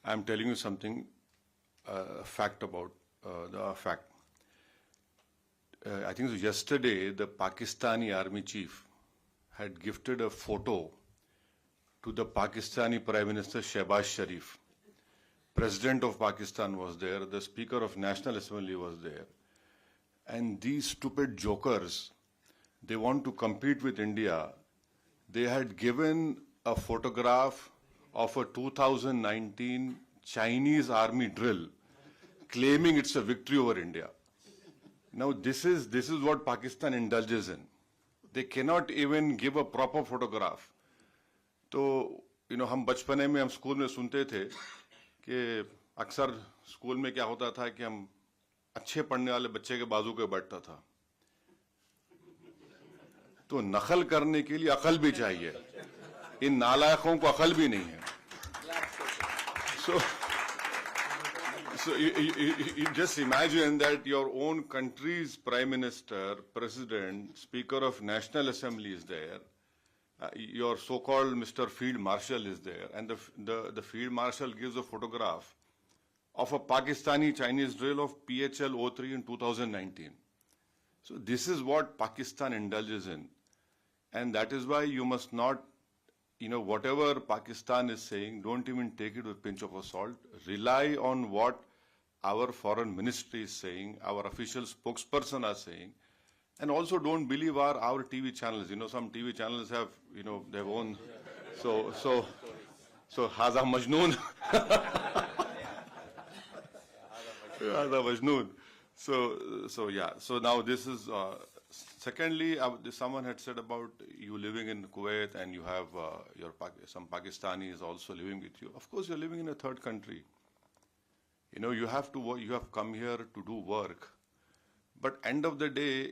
I'm telling you something, fact about the fact. I think yesterday the Pakistani army chief had gifted a photo to the Pakistani Prime Minister Shehbaz Sharif. President of Pakistan was there, the Speaker of National Assembly was there. And these stupid jokers, they want to compete with India. They had given a photograph of a 2019 Chinese army drill, claiming it's a victory over India. Now this is what Pakistan indulges in. They cannot even give a proper photograph. तो हम बचपने में हम school में सुनते थे कि अक्सर स्कूल में क्या होता था कि हम अच्छे पढ़ने वाले बच्चे के बाजू पे बैठता था, तो नकल करने के लिए अकल भी चाहिए, इन नालायकों को अकल भी नहीं है. So you just imagine that your own country's Prime Minister, President, Speaker of National Assembly is there, your so-called Mr. Field Marshal is there, and the Field Marshal gives a photograph of a Pakistani Chinese drill of PHL-03 in 2019. So this is what Pakistan indulges in. And that is why you must not, whatever Pakistan is saying, don't even take it with a pinch of salt. Rely on what our foreign ministry is saying, our official spokesperson are saying. And also don't believe our TV channels. Some TV channels have, their own. So Haza Majnoon. Haza Majnoon. So yeah. So now this is, secondly, someone had said about you living in Kuwait and you have some Pakistanis also living with you. Of course, you're living in a third country. You have to work, you have come here to do work. But end of the day,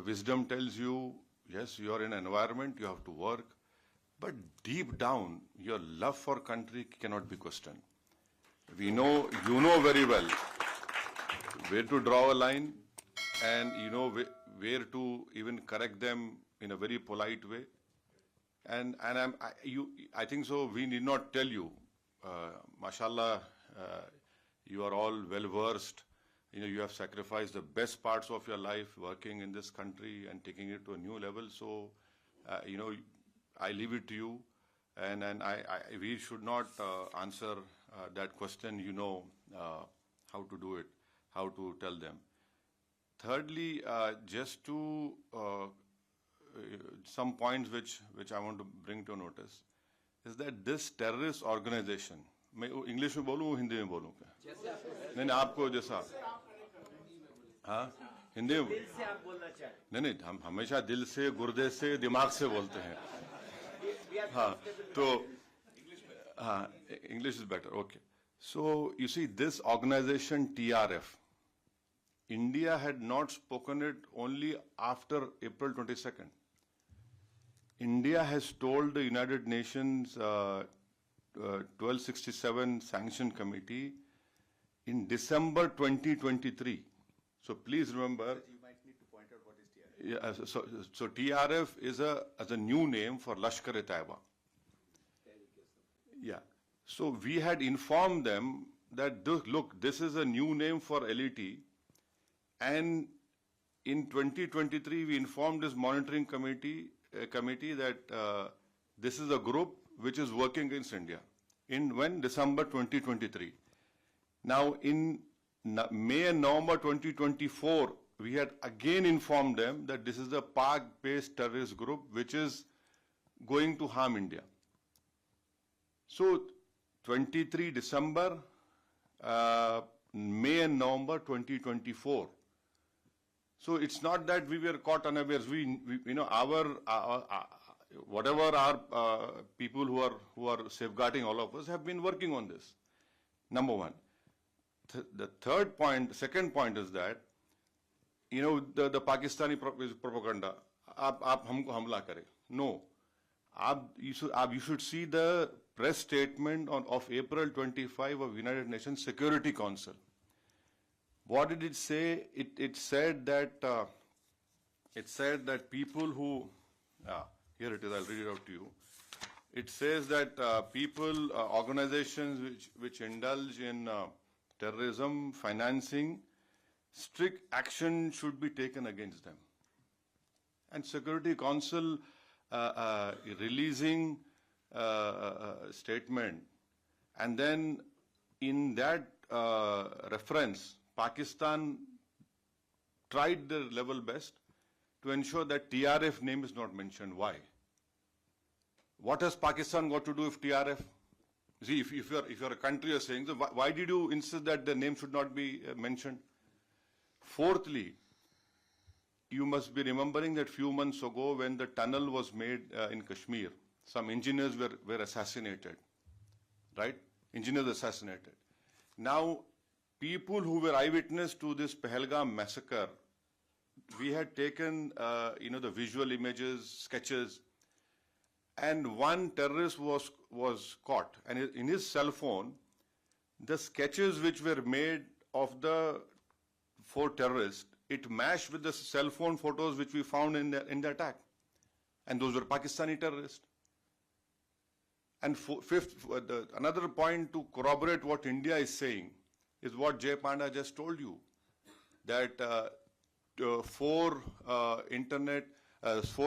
wisdom tells you, yes, you are in an environment, you have to work. But deep down, your love for country cannot be questioned. You know very well where to draw a line, and where to even correct them in a very polite way. And I think so. We need not tell you, mashallah, you are all well versed. You have sacrificed the best parts of your life working in this country and taking it to a new level. So, I leave it to you, and we should not answer that question. How to do it, how to tell them. Thirdly, just to some points which I want to bring to notice is that this terrorist organization, मैं English में बोलूँ हिंदी में बोलूँ क्या? नहीं आपको जैसा हाँ हिंदी में नहीं हम हमेशा दिल से गुर्दे से दिमाग से बोलते हैं. हाँ तो हाँ English is better. Okay. So you see this organization TRF, India had not spoken it only after April 22nd. India has told the United Nations 1267 Sanction Committee in December 2023. So please remember. But you might need to point out what is TRF. Yeah, so TRF is a new name for Lashkar-e-Taiba. Yeah. So we had informed them that look, this is a new name for LET, and in 2023 we informed this monitoring committee that this is a group which is working against India. In when? December 2023. Now in May and November 2024, we had again informed them that this is a Pak-based terrorist group which is going to harm India. So 23 December, May and November 2024. So it's not that we were caught unawares. We whatever our people who are safeguarding all of us have been working on this. Number one. The second point is that, the Pakistani propaganda, आप हमको हमला करें. No. You should see the press statement of April 25 of United Nations Security Council. What did it say? It said that people who, here it is, I'll read it out to you. It says that people, organizations which indulge in terrorism, financing, strict action should be taken against them. And Security Council releasing statement, and then in that reference, Pakistan tried their level best to ensure that TRF name is not mentioned. Why? What has Pakistan got to do with TRF? See, if you're a country, you're saying, so why did you insist that the name should not be mentioned? Fourthly, you must be remembering that few months ago when the tunnel was made in Kashmir, some engineers were assassinated, right? Engineers assassinated. Now, people who were eyewitness to this Pahalgam massacre, we had taken, the visual images, sketches, and one terrorist was caught. And in his cell phone, the sketches which were made of the 4 terrorists, it matched with the cell phone photos which we found in the attack. And those were Pakistani terrorists. And fifth, another point to corroborate what India is saying is what Jay Panda just told you, that 4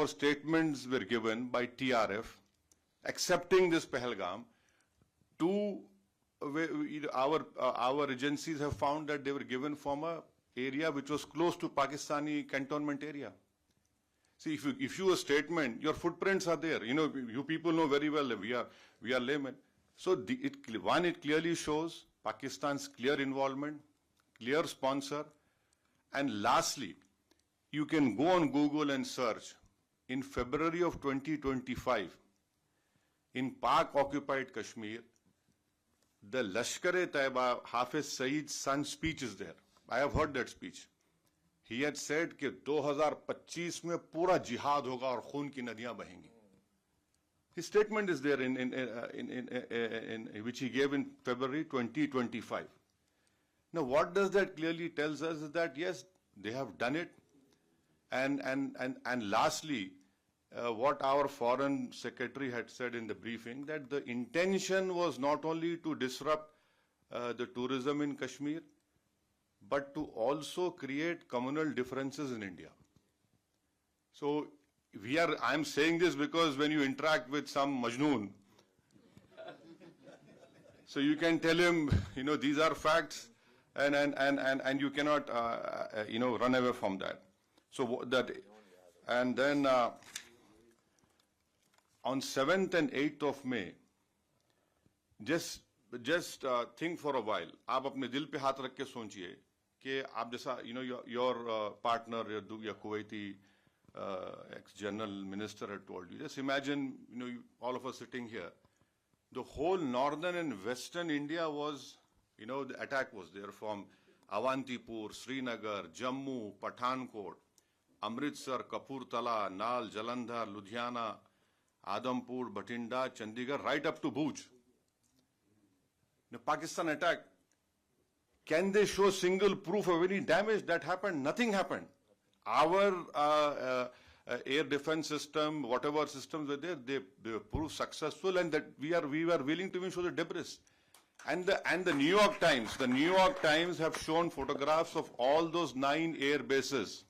statements were given by TRF accepting this Pahalgam. Our agencies have found that they were given from a area which was close to Pakistani cantonment area. See, if you a statement, your footprints are there. You people know very well that we are laymen. So it clearly shows Pakistan's clear involvement, clear sponsor, and lastly, you can go on Google and search. In February of 2025, in Pak-occupied Kashmir, the Lashkar-e-Taiba Hafiz Saeed's son's speech is there. I have heard that speech. He had said कि 2025 में पूरा जिहाद होगा और खून की नदियां बहेंगी. His statement is there in which he gave in February 2025. Now, what does that clearly tells us is that yes, they have done it, and lastly, what our foreign secretary had said in the briefing, that the intention was not only to disrupt the tourism in Kashmir, but to also create communal differences in India. So I'm saying this because when you interact with some Majnoon, so you can tell him, these are facts, and you cannot, run away from that. So that, and then on 7th and 8th of May, just think for a while. आप अपने दिल पे हाथ रख के सोचिए कि आप जैसा, your partner, your Kuwaiti ex-general minister had told you. Just imagine, all of us sitting here. The whole northern and western India was, the attack was there from Awantipur, Srinagar, Jammu, Pathankot, Amritsar, Kapurthala, Nal, Jalandhar, Ludhiana, Adampur, Bhatinda, Chandigarh, right up to Bhuj. The Pakistan attack, can they show single proof of any damage that happened? Nothing happened. Our air defense system, whatever systems were there, they proved successful, and that we were willing to even show the debris. And the New York Times have shown photographs of all those 9 air bases,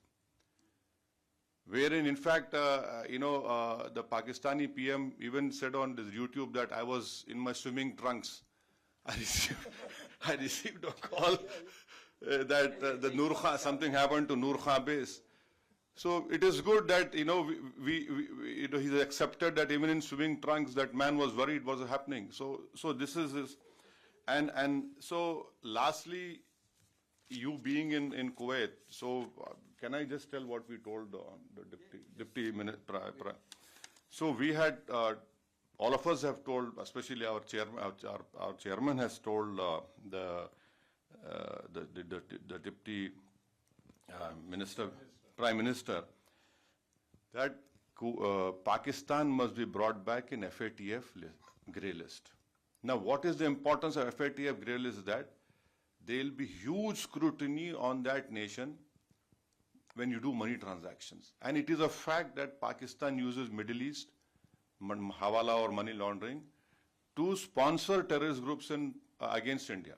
wherein, in fact, the Pakistani PM even said on this YouTube that I was in my swimming trunks. I received a call that the Nur Khan, something happened to Nur Khan base. So it is good that, he's accepted that even in swimming trunks, that man was worried what was happening. So this is his, and so lastly, you being in Kuwait, so can I just tell what we told the deputy minister? So we had, all of us have told, especially our chairman has told the deputy minister, prime minister, that Pakistan must be brought back in FATF grey list. Now, what is the importance of FATF grey list? Is that there will be huge scrutiny on that nation when you do money transactions. And it is a fact that Pakistan uses Middle East hawala or money laundering, to sponsor terrorist groups against India.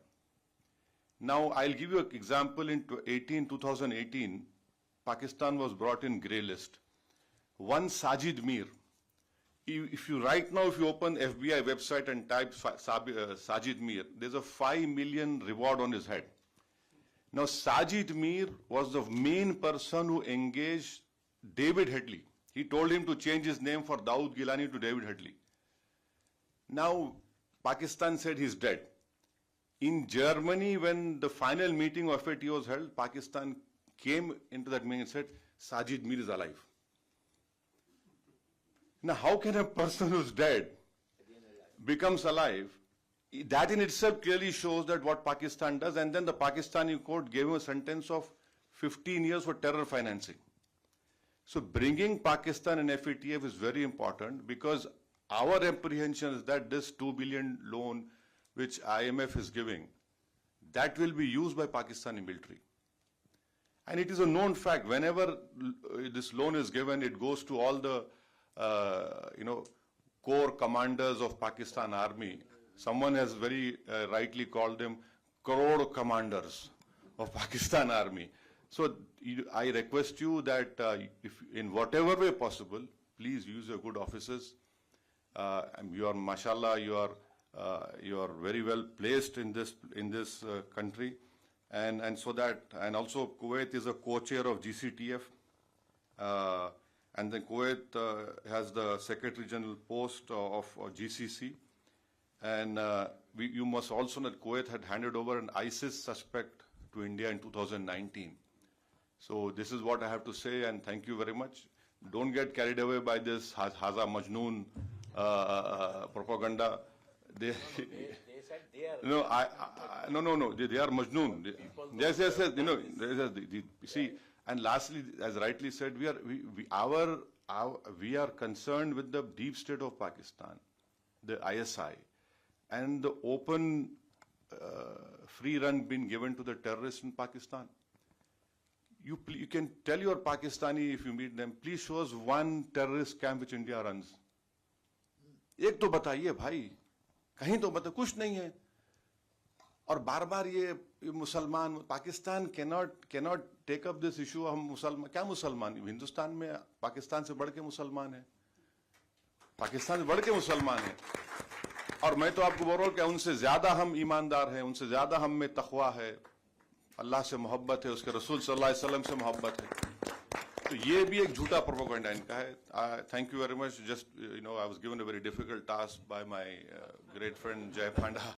Now, I'll give you an example. In 2018, Pakistan was brought in grey list. One Sajid Mir. If you open FBI website and type Sajid Mir, there's a 5 million reward on his head. Now, Sajid Mir was the main person who engaged David Headley. He told him to change his name for Dawood Gilani to David Headley. Now, Pakistan said he's dead. In Germany, when the final meeting of FAT was held, Pakistan came into that meeting and said, Sajid Mir is alive. Now, how can a person who's dead becomes alive? That in itself clearly shows that what Pakistan does, and then the Pakistani court gave him a sentence of 15 years for terror financing. So bringing Pakistan and FATF is very important, because our apprehension is that this 2 billion loan which IMF is giving, that will be used by Pakistani military. And it is a known fact, whenever this loan is given, it goes to all the core commanders of Pakistan Army. Someone has very rightly called them crore commanders of Pakistan Army. So I request you that if in whatever way possible, please use your good offices. You are, mashallah, you are very well placed in this country, and so that, and also Kuwait is a co-chair of GCTF, and then Kuwait has the Secretary General post of GCC, and you must also know that Kuwait had handed over an ISIS suspect to India in 2019. So this is what I have to say, and thank you very much. Don't get carried away by this Haza Majnoon propaganda. They said they are. No. They are Majnoon. Yes. See, and lastly, as rightly said, we are concerned with the deep state of Pakistan, the ISI, and the open free run being given to the terrorists in Pakistan. You can tell your Pakistani, if you meet them, please show us one terrorist camp which India runs. एक तो बताइए भाई, कहीं तो बताइए, कुछ नहीं है. और बार-बार ये मुसलमान, Pakistan cannot take up this issue. हम मुसलमान, क्या मुसलमान? हिंदुस्तान में पाकिस्तान से बढ़ के मुसलमान है, पाकिस्तान से बढ़ के मुसलमान है. और मैं तो आपको बोल रहा हूँ कि उनसे ज्यादा हम ईमानदार हैं, उनसे ज्यादा हम में तकवा है, अल्लाह से मोहब्बत है, उसके रसूल सल्लल्लाहु अलैहि वसल्लम से मोहब्बत है. तो ये भी एक झूठा प्रोपेगेंडा इनका है. Thank you very much. Just I was given a very difficult task by my great friend Jay Panda.